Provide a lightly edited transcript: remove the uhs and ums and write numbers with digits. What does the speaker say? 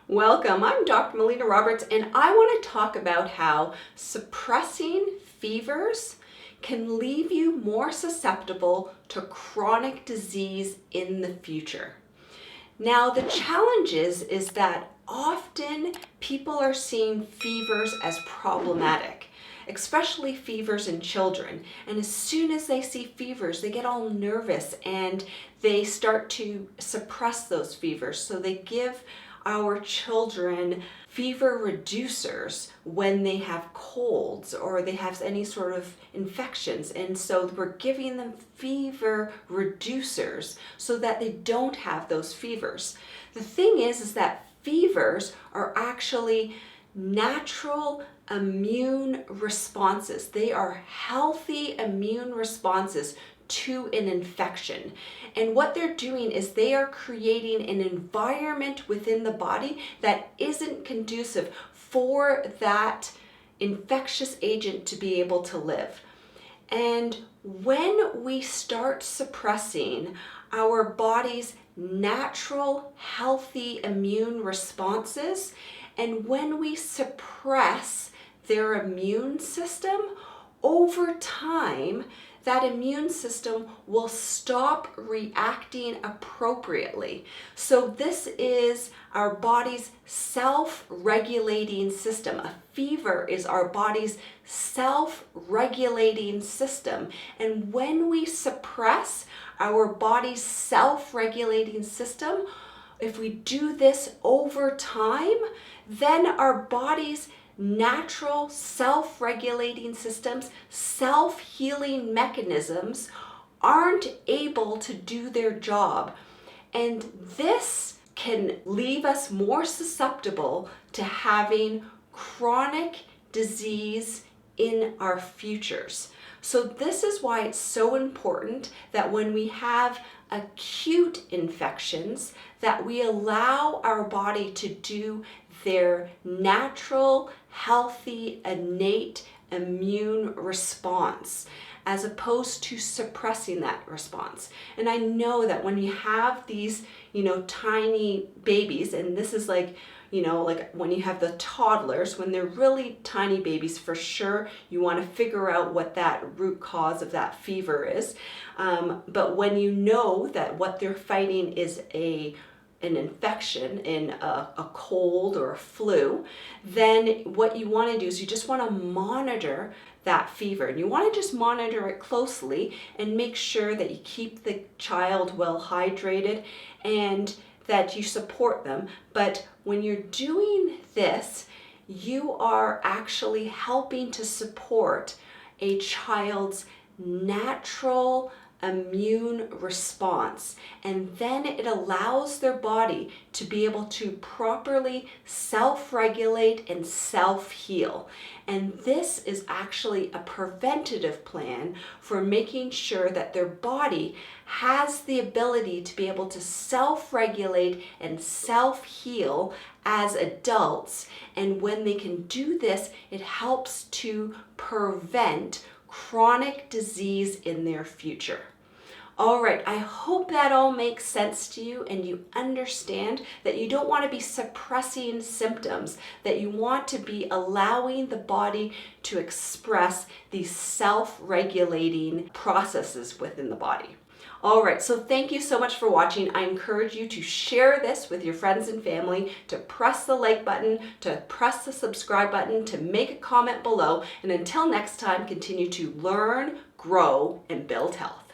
Welcome, I'm Dr. Melina Roberts, and I want to talk about how suppressing fevers can leave you more susceptible to chronic disease in the future. Now, the challenge is that often people are seeing fevers as problematic, especially fevers in children. And as soon as they see fevers, they get all nervous and they start to suppress those fevers. So they give our children fever reducers when they have colds or they have any sort of infections. And so we're giving them fever reducers so that they don't have those fevers. The thing is that fevers are actually natural immune responses. They are healthy immune responses to an infection. And what they're doing is they are creating an environment within the body that isn't conducive for that infectious agent to be able to live. And when we start suppressing our body's natural, healthy immune responses, and when we suppress their immune system, over time, that immune system will stop reacting appropriately. So this is our body's self-regulating system. A fever is our body's self-regulating system. And when we suppress our body's self-regulating system, if we do this over time, then our body's natural self-regulating systems, self-healing mechanisms aren't able to do their job. And this can leave us more susceptible to having chronic disease in our futures. So this is why it's so important that when we have acute infections, that we allow our body to do their natural, healthy, innate immune response, as opposed to suppressing that response. And I know that when you have these, tiny babies, and this is like when you have the toddlers, when they're really tiny babies, for sure, you want to figure out what that root cause of that fever is. But when you know that what they're fighting is an infection in a cold or a flu, then what you want to do is you just want to monitor that fever. And you want to just monitor it closely and make sure that you keep the child well hydrated and that you support them. But when you're doing this, you are actually helping to support a child's natural immune response, and then it allows their body to be able to properly self-regulate and self-heal. And this is actually a preventative plan for making sure that their body has the ability to be able to self-regulate and self-heal as adults. And when they can do this, it helps to prevent chronic disease in their future. All right, I hope that all makes sense to you and you understand that you don't want to be suppressing symptoms, that you want to be allowing the body to express these self-regulating processes within the body. All right, so thank you so much for watching. I encourage you to share this with your friends and family, to press the like button, to press the subscribe button, to make a comment below. And until next time, continue to learn, grow, and build health.